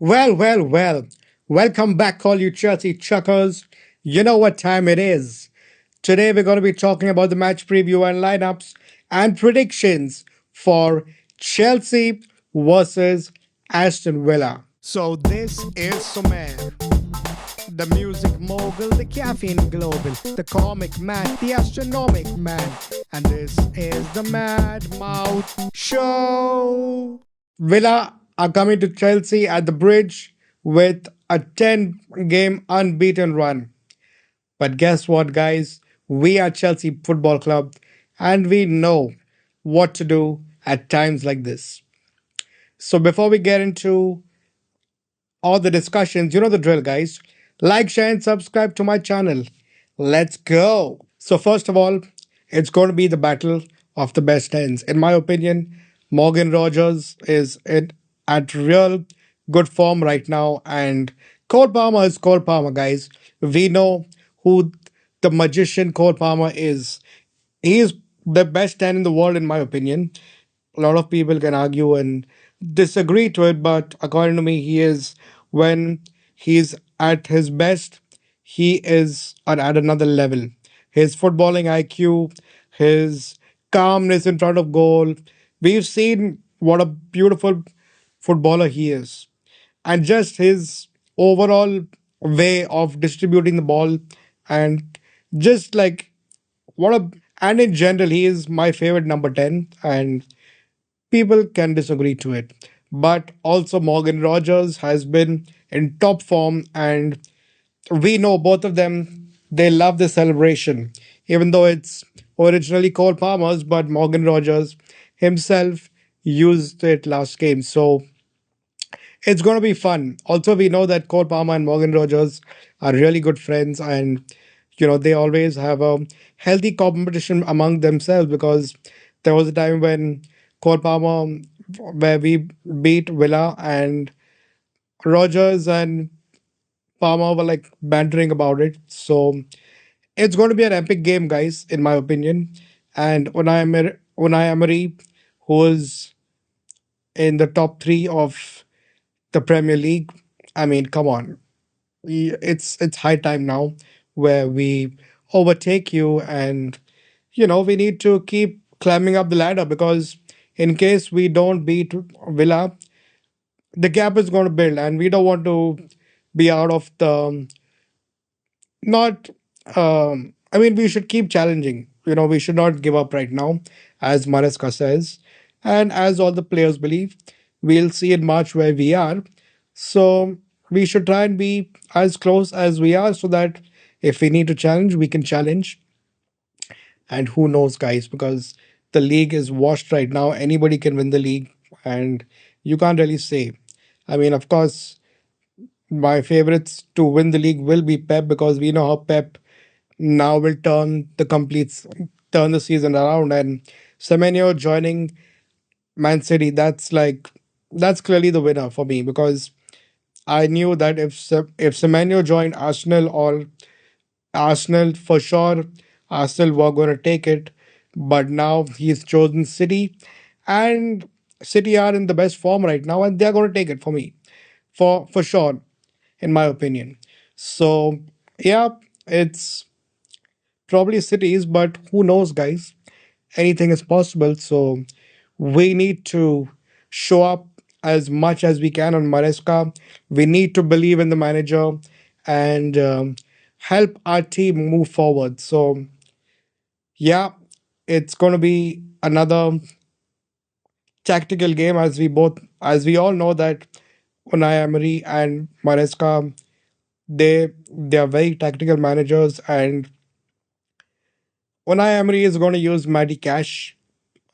Well. Welcome back, all you Chelsea chuckers. You know what time it is. Today, we're going to be talking about the match preview and lineups and predictions for Chelsea versus Aston Villa. So, this is Sumer, the music mogul, the caffeine global, the comic man, the astronomic man, and this is the Mad Mouth Show. Villa are coming to Chelsea at the bridge with a 10 game unbeaten run. But guess what, guys? We are Chelsea Football Club and we know what to do at times like this. So before we get into all the discussions, you know the drill, guys. Like, share, and subscribe to my channel. Let's go. So, first of all, it's going to be the battle of the best ends. In my opinion, Morgan Rogers is at real good form right now, and Cole Palmer is Cole Palmer, guys. We know who the magician Cole Palmer is. He is the best 10 in the world, in my opinion. A lot of people can argue and disagree to it, but according to me, he is, when he's at his best, he is at another level. His footballing IQ, his calmness in front of goal. We've seen what a beautiful footballer he is. And just his overall way of distributing the ball and just like what a and in general he is my favorite number 10, and people can disagree to it. But also, Morgan Rogers has been in top form, and we know both of them, they love the celebration. Even though it's originally Cole Palmer's, but Morgan Rogers himself used it last game. So it's going to be fun. Also, we know that Cole Palmer and Morgan Rogers are really good friends, and they always have a healthy competition among themselves because there was a time when Cole Palmer, where we beat Villa, and Rogers and Palmer were like bantering about it. So it's going to be an epic game, guys, in my opinion. And Unai Emery, who is in the top three of the Premier League, I mean, come on, it's high time now where we overtake you, and we need to keep climbing up the ladder because in case we don't beat Villa, the gap is going to build, and we don't want to be out of the not. I mean, we should keep challenging. We should not give up right now, as Maresca says, and as all the players believe. We'll see in March where we are. So we should try and be as close as we are, so that if we need to challenge, we can challenge. And who knows, guys, because the league is washed right now. Anybody can win the league, and you can't really say. I mean, of course, my favorites to win the league will be Pep, because we know how Pep now will turn the season around. And Semenyo joining Man City, that's clearly the winner for me, because I knew that if Semenyo joined Arsenal, or Arsenal for sure, Arsenal were going to take it. But now he's chosen City, and City are in the best form right now, and they're going to take it for me, for sure, in my opinion. So yeah, it's probably cities, but who knows, guys? Anything is possible. So we need to show up as much as we can on Maresca. We need to believe in the manager and help our team move forward. So yeah, it's going to be another tactical game, as we all know that Unai Emery and Maresca, they are very tactical managers, and Unai Emery is going to use Matty Cash,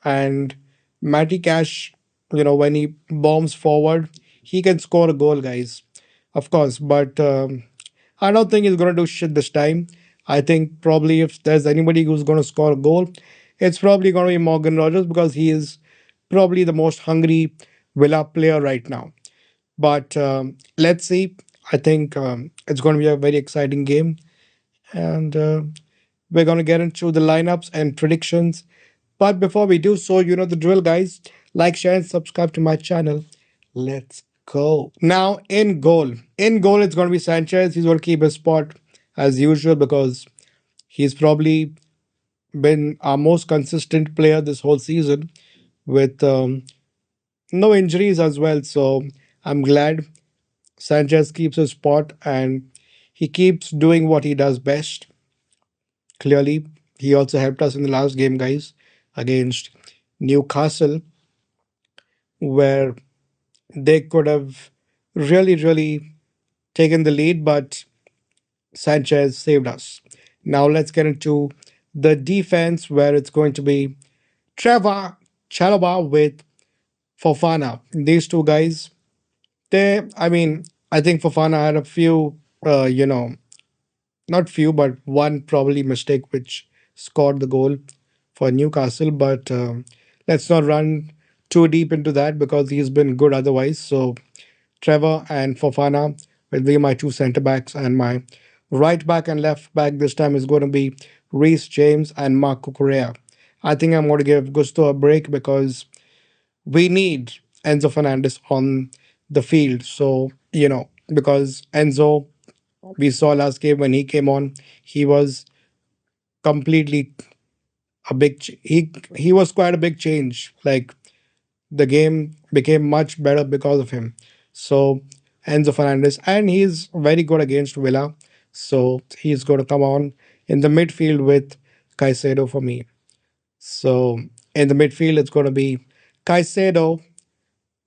and Matty Cash, when he bombs forward, he can score a goal, guys. Of course, but I don't think he's going to do shit this time. I think probably if there's anybody who's going to score a goal, it's probably going to be Morgan Rogers, because he is probably the most hungry Villa player right now. But let's see. I think it's going to be a very exciting game, and we're going to get into the lineups and predictions. But before we do so, you know the drill, guys. Like, share, and subscribe to my channel. Let's go. Now in goal, it's going to be Sanchez. He's going to keep his spot as usual because he's probably been our most consistent player this whole season with no injuries as well. So I'm glad Sanchez keeps his spot and he keeps doing what he does best. Clearly, he also helped us in the last game, guys, against Newcastle, where they could have really taken the lead, but Sanchez saved us. Now let's get into the defense, where it's going to be Trevor Chalobah with Fofana. These two guys, I think Fofana had a few, not few, but one probably mistake which scored the goal for Newcastle. But let's not run too deep into that because he's been good otherwise. So Trevor and Fofana will be my two centre backs, and my right back and left back this time is going to be Reece James and Marco Correa. I think I'm going to give Gusto a break because we need Enzo Fernandez on the field. So, because Enzo, we saw last game when he came on, he was completely he was quite a big change. Like the game became much better because of him. So Enzo Fernandez, and he's very good against Villa. So he's going to come on in the midfield with Caicedo for me. So in the midfield, it's going to be Caicedo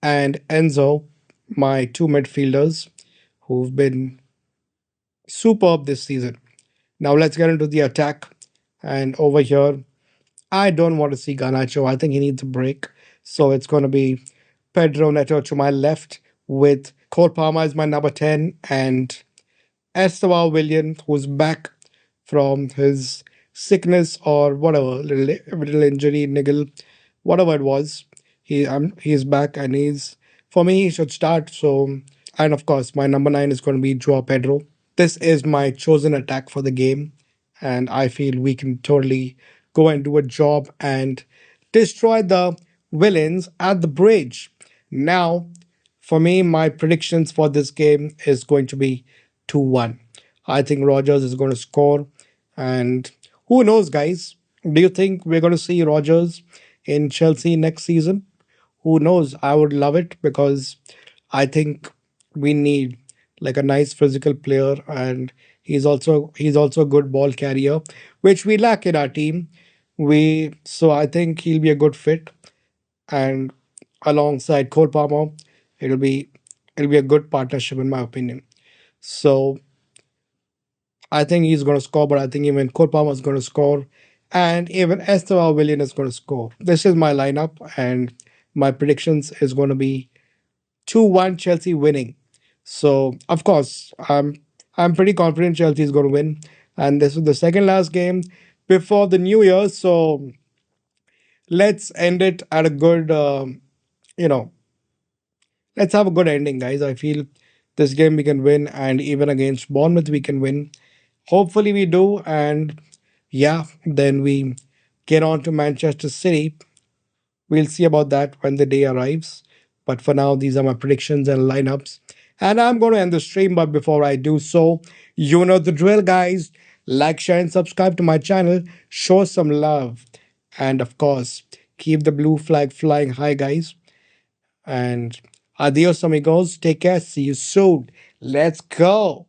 and Enzo, my two midfielders who've been superb this season. Now let's get into the attack. And over here, I don't want to see Garnacho. I think he needs a break. So it's going to be Pedro Neto to my left with Cole Palmer as my number 10 and Esteban William, who's back from his sickness or whatever, little injury, niggle, whatever it was. He's back and he's for me he should start. So and of course my number 9 is going to be Joao Pedro. This is my chosen attack for the game, and I feel we can totally go and do a job and destroy the villains at the bridge. Now, for me, my predictions for this game is going to be 2-1. I think Rogers is going to score, and who knows, guys? Do you think we're going to see Rogers in Chelsea next season? Who knows? I would love it because I think we need like a nice physical player, and he's also a good ball carrier, which we lack in our team. So I think he'll be a good fit, and alongside Cole Palmer, it'll be it'll be a good partnership in my opinion. So I think he's going to score, but I think even Cole Palmer is going to score, and even Esteban Willian is going to score. This is my lineup, and my predictions is going to be 2-1 Chelsea winning. So of course, I'm pretty confident Chelsea is going to win, and this is the second last game before the New Year. So let's end it at a good, you know, let's have a good ending, guys. I feel this game we can win, and even against Bournemouth we can win. Hopefully we do, and yeah, then we get on to Manchester City. We'll see about that when the day arrives. But for now, these are my predictions and lineups. And I'm going to end the stream. But before I do so, you know the drill, guys. Like, share, and subscribe to my channel. Show some love. And of course, keep the blue flag flying high, guys. And adios, amigos. Take care. See you soon. Let's go.